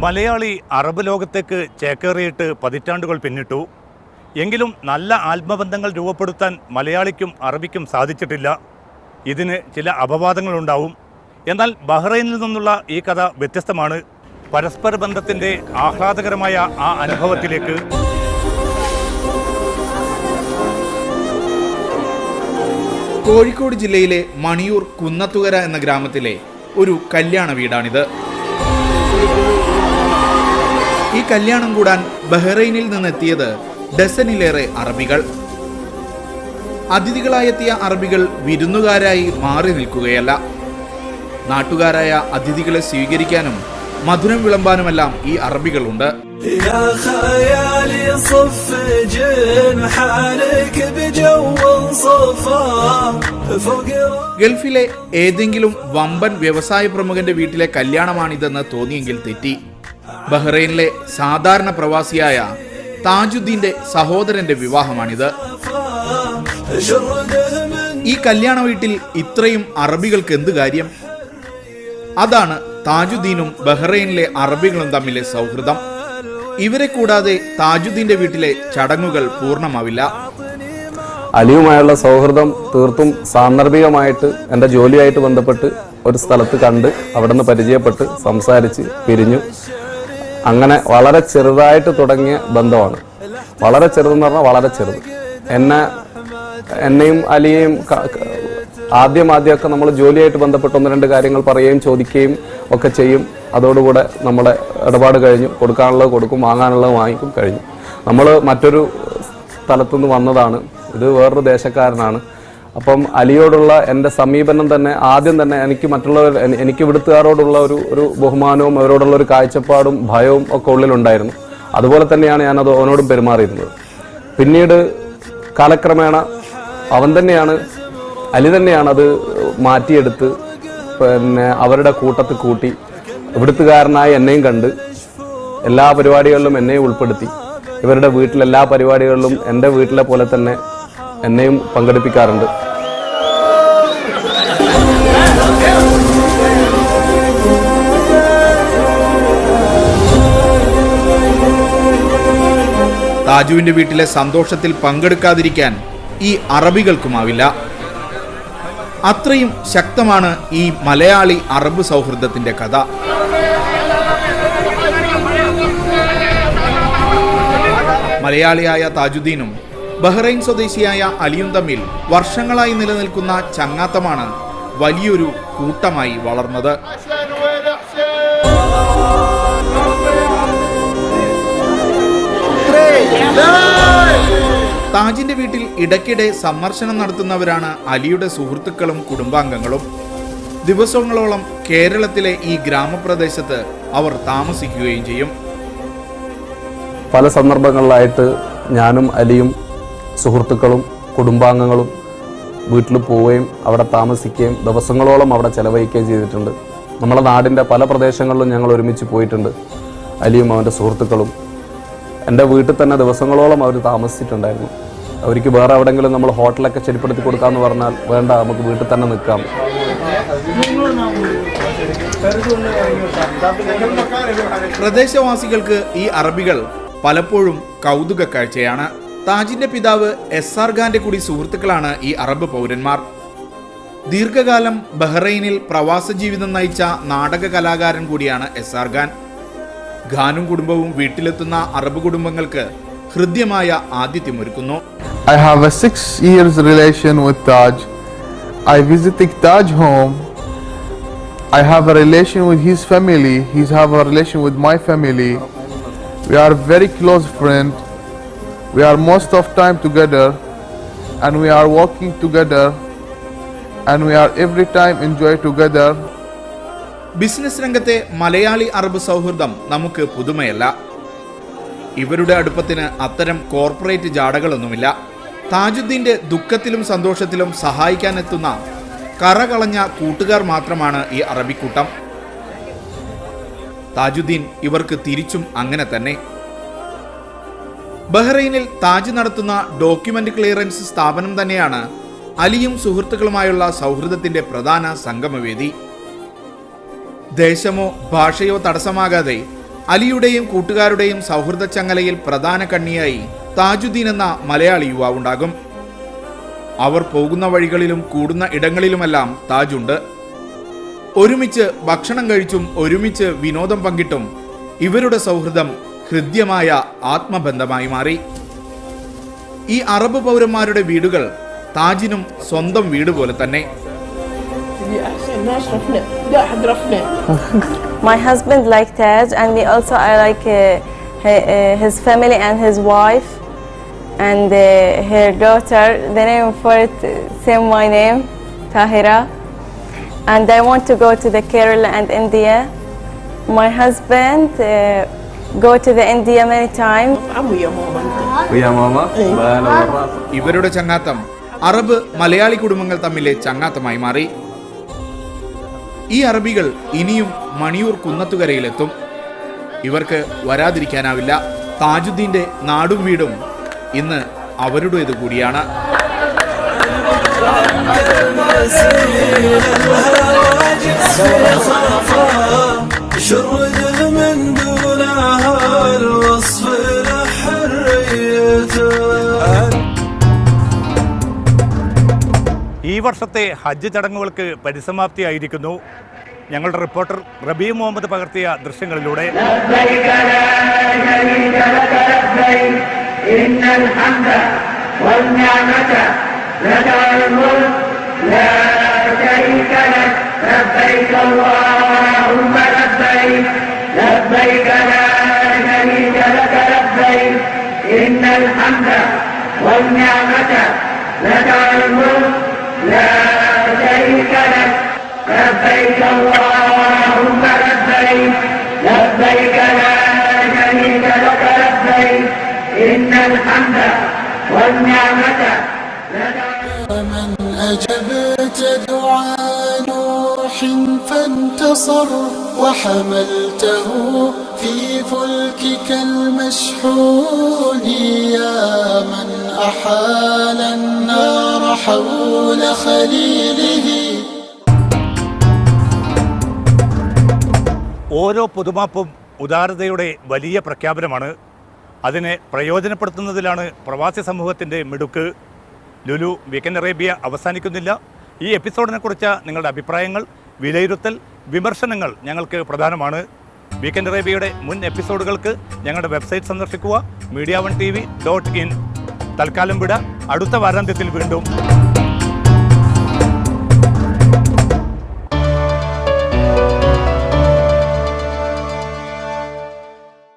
Malayali Arab ലോകത്തേക്ക് ചേക്കേറിയിട്ട് പതിറ്റാണ്ടുകൾ പിന്നിട്ടു. എങ്കിലും നല്ല ആത്മബന്ധങ്ങൾ രൂപപ്പെടുത്താൻ മലയാളിക്കും അറബിക്കും സാധിച്ചിട്ടില്ല. ഇതിന് ചില അപവാദങ്ങളുണ്ടാവും. എന്നാൽ ബഹ്റൈനിൽ നിന്നുള്ള ഈ കഥ വ്യത്യസ്തമാണ്. പരസ്പര ബന്ധത്തിൻ്റെ ആഹ്ലാദകരമായ ആ അനുഭവത്തിലേക്ക്. കോഴിക്കോട് ജില്ലയിലെ മണിയൂർ കുന്നത്തുകര എന്ന ഗ്രാമത്തിലെ ഒരു കല്യാണ വീടാണിത്. ഈ കല്യാണം കൂടാൻ ബഹ്റൈനിൽ നിന്നെത്തിയത് ഡസനിലേറെ അറബികൾ. അതിഥികളായെത്തിയ അറബികൾ വിരുന്നുകാരായി മാറി നിൽക്കുകയല്ല. നാട്ടുകാരായ അതിഥികളെ സ്വീകരിക്കാനും മധുരം വിളമ്പാനുമെല്ലാം ഈ അറബികളുണ്ട്. ഗൾഫിലെ ഏതെങ്കിലും വമ്പൻ വ്യവസായ പ്രമുഖന്റെ വീട്ടിലെ കല്യാണമാണിതെന്ന് തോന്നിയെങ്കിൽ തെറ്റി. ബഹ്റൈനിലെ സാധാരണ പ്രവാസിയായ താജുദ്ദീന്റെ സഹോദരന്റെ വിവാഹമാണിത്. ഈ കല്യാണ വീട്ടിൽ ഇത്രയും അറബികൾക്ക് എന്ത് കാര്യം? അതാണ് താജുദ്ദീനും ബഹ്റൈനിലെ അറബികളും തമ്മിലെ സൗഹൃദം. ഇവരെ കൂടാതെ താജുദ്ദീന്റെ വീട്ടിലെ ചടങ്ങുകൾ പൂർണ്ണമാവില്ല. അലിയുമായുള്ള സൗഹൃദം തീർത്തും സാന്ദർഭികമായിട്ട് എൻ്റെ ജോലിയായിട്ട് ബന്ധപ്പെട്ട് ഒരു സ്ഥലത്ത് കണ്ട് അവിടെ നിന്ന് പരിചയപ്പെട്ട് സംസാരിച്ച് പിരിഞ്ഞു. അങ്ങനെ വളരെ ചെറുതായിട്ട് തുടങ്ങിയ ബന്ധമാണ്. വളരെ ചെറുതെന്ന് പറഞ്ഞാൽ വളരെ ചെറുത്. എന്നെയും അലിയെയും ആദ്യമൊക്കെ നമ്മൾ ജോലിയായിട്ട് ബന്ധപ്പെട്ട് ഒന്ന് രണ്ട് കാര്യങ്ങൾ പറയുകയും ചോദിക്കുകയും ഒക്കെ ചെയ്യും. അതോടുകൂടെ നമ്മുടെ ഇടപാട് കഴിഞ്ഞു. കൊടുക്കാനുള്ളത് കൊടുക്കും, വാങ്ങാനുള്ളത് വാങ്ങിക്കും, കഴിഞ്ഞു. നമ്മൾ മറ്റൊരു സ്ഥലത്തുനിന്ന് വന്നതാണ്. ഇത് വേറൊരു ദേശക്കാരനാണ്. അപ്പം അലിയോടുള്ള എൻ്റെ സമീപനം തന്നെ ആദ്യം തന്നെ എനിക്ക് ഇവിടുത്തുകാരോടുള്ള ഒരു ബഹുമാനവും അവരോടുള്ള ഒരു കാഴ്ചപ്പാടും ഭയവും ഒക്കെ ഉള്ളിലുണ്ടായിരുന്നു. അതുപോലെ തന്നെയാണ് ഞാനത് അവനോടും പെരുമാറിയിരുന്നത്. പിന്നീട് കാലക്രമേണ അലി തന്നെയാണ് അത് മാറ്റിയെടുത്ത് അവരുടെ കൂട്ടത്തിൽ കൂട്ടി ഇവിടുത്തുകാരനായി എന്നെയും കണ്ട് എല്ലാ പരിപാടികളിലും എന്നെയും ഉൾപ്പെടുത്തി. ഇവരുടെ വീട്ടിലെല്ലാ പരിപാടികളിലും എൻ്റെ വീട്ടിലെ പോലെ തന്നെ എന്നെയും പങ്കെടുപ്പിക്കാറുണ്ട്. താജുവിന്റെ വീട്ടിലെ സന്തോഷത്തിൽ പങ്കെടുക്കാതിരിക്കാൻ ഈ അറബികൾക്കുമാവില്ല. അത്രയും ശക്തമാണ് ഈ മലയാളി അറബ് സൗഹൃദത്തിന്റെ കഥ. മലയാളിയായ താജുദ്ദീനും ബഹ്റൈൻ സ്വദേശിയായ അലിയും തമ്മിൽ വർഷങ്ങളായി നിലനിൽക്കുന്ന ചങ്ങാത്തമാണ് വലിയൊരു കൂട്ടമായി വളർന്നത്. താജിന്റെ വീട്ടിൽ ഇടയ്ക്കിടെ സന്ദർശനം നടത്തുന്നവരാണ് അലിയുടെ സുഹൃത്തുക്കളും കുടുംബാംഗങ്ങളും. ദിവസങ്ങളോളം കേരളത്തിലെ ഈ ഗ്രാമപ്രദേശത്ത് അവർ താമസിക്കുകയും ചെയ്യും. പല സന്ദർഭങ്ങളിലായിട്ട് ഞാനും അലിയും സുഹൃത്തുക്കളും കുടുംബാംഗങ്ങളും വീട്ടിൽ പോവുകയും അവിടെ താമസിക്കുകയും ദിവസങ്ങളോളം അവിടെ ചെലവഴിക്കുകയും ചെയ്തിട്ടുണ്ട്. നമ്മുടെ നാടിൻ്റെ പല പ്രദേശങ്ങളിലും ഞങ്ങൾ ഒരുമിച്ച് പോയിട്ടുണ്ട്. അലിയും അവൻ്റെ സുഹൃത്തുക്കളും എൻ്റെ വീട്ടിൽ തന്നെ ദിവസങ്ങളോളം അവർ താമസിച്ചിട്ടുണ്ടായിരുന്നു. അവർക്ക് വേറെ എവിടെയെങ്കിലും നമ്മൾ ഹോട്ടലൊക്കെ ശരിപ്പെടുത്തി കൊടുക്കാമെന്ന് പറഞ്ഞാൽ വേണ്ട, നമുക്ക് വീട്ടിൽ തന്നെ നിൽക്കാം. പ്രദേശവാസികൾക്ക് ഈ അറബികൾ പലപ്പോഴും കൗതുക കാഴ്ചയാണ്. താജിന്റെ പിതാവ് SR ഖാന്റെ കൂടി സുഹൃത്തുക്കളാണ് ഈ അറബ് പൗരന്മാർ. ദീർഘകാലം ബഹ്റൈനിൽ പ്രവാസ ജീവിതം നയിച്ച നാടക കലാകാരൻ കൂടിയാണ് SR ഖാൻ. ഖാനും കുടുംബവും വീട്ടിലെത്തുന്ന അറബ് കുടുംബങ്ങൾക്ക് ഹൃദ്യമായ ആതിഥ്യമൊരുക്കുന്നു. I have a 6 years relation with Taj. I visited Taj home. I have a relation with his family. He have a relation with my family. We are very close friends. We are most of time together, and we are working together, and we are every time enjoy together. Business രംഗത്തെ Malayali Arab സൗഹൃദം നമുക്ക് പുതുമയല്ല. ഇവരുടെ അടുപ്പത്തിന് അത്തരം corporate ജാടകളൊന്നുമില്ല. താജുദ്ദീന്റെ ദുഃഖത്തിലും സന്തോഷത്തിലും സഹായിക്കാനെത്തുന്ന കറകളഞ്ഞ കൂട്ടുകാർ മാത്രമാണ് ഈ അറബിക്കൂട്ടം. താജുദ്ദീൻ ഇവർക്ക് തിരിച്ചും അങ്ങനെ തന്നെ. ബഹ്റൈനിൽ താജ് നടത്തുന്ന ഡോക്യുമെന്റ് ക്ലിയറൻസ് സ്ഥാപനം തന്നെയാണ് അലിയും സുഹൃത്തുക്കളുമായുള്ള സൗഹൃദത്തിന്റെ പ്രധാന സംഗമവേദി. ദേശമോ ഭാഷയോ തടസ്സമാകാതെ അലിയുടെയും കൂട്ടുകാരുടെയും സൗഹൃദ ചങ്ങലയിൽ പ്രധാന കണ്ണിയായി താജുദ്ദീൻ എന്ന മലയാളി യുവാവുണ്ടാകും. അവർ പോകുന്ന വഴികളിലും കൂടുന്ന ഇടങ്ങളിലുമെല്ലാം താജുണ്ട്. ഒരുമിച്ച് ഭക്ഷണം കഴിച്ചും ഒരുമിച്ച് വിനോദം പങ്കിട്ടും ഇവരുടെ സൗഹൃദം ഹൃദ്യമായ ആത്മബന്ധമായി മാറി. ഈ അറബ് പൗരന്മാരുടെ വീടുകൾ താജിനും സ്വന്തം വീട് പോലെ തന്നെ. My husband like Taj, and me also I like his family and his wife and her daughter. The name for it same my name, Tahira. And I want to go to the Kerala and India. My husband go to the India many times. ഇവരുടെ ചങ്ങാത്തം Arab Malayali കുടുംബങ്ങൾ തമ്മിലെ ചങ്ങാത്തമായി മാറി. ഈ അറബികൾ ഇനിയും മണിയൂർ കുന്നത്തുകരയിലെത്തും. ഇവർക്ക് വരാതിരിക്കാനാവില്ല. താജുദ്ദീന്റെ നാടും വീടും ഇന്ന് അവരുടേത് കൂടിയാണ്. ഈ വർഷത്തെ ഹജ്ജ് ചടങ്ങുകൾക്ക് പരിസമാപ്തിയായിരിക്കുന്നു. ഞങ്ങളുടെ റിപ്പോർട്ടർ റബീ മുഹമ്മദ് പകർത്തിയ ദൃശ്യങ്ങളിലൂടെ لبيك اللهم لبيك لبيك لا شريك لك لبيك إن الحمد والنعمة لك. من أجبت دعاء نوح فانتصر وحملته في فلكك المشحون يا من أحال النار حول خليله. ഓരോ പുതുമാപ്പും ഉദാരതയുടെ വലിയ പ്രഖ്യാപനമാണ്. അതിനെ പ്രയോജനപ്പെടുത്തുന്നതിലാണ് പ്രവാസി സമൂഹത്തിൻ്റെ മിടുക്ക്. ലുലു വീക്കെൻഡ് അറേബ്യ അവസാനിക്കുന്നില്ല. ഈ എപ്പിസോഡിനെക്കുറിച്ച് നിങ്ങളുടെ അഭിപ്രായങ്ങൾ, വിലയിരുത്തൽ, വിമർശനങ്ങൾ ഞങ്ങൾക്ക് പ്രധാനമാണ്. വീക്കെൻഡ് അറേബ്യയുടെ മുൻ എപ്പിസോഡുകൾക്ക് ഞങ്ങളുടെ വെബ്സൈറ്റ് സന്ദർശിക്കുക, media1tv.in. തൽക്കാലം വിട. അടുത്ത വാരാന്ത്യത്തിൽ വീണ്ടും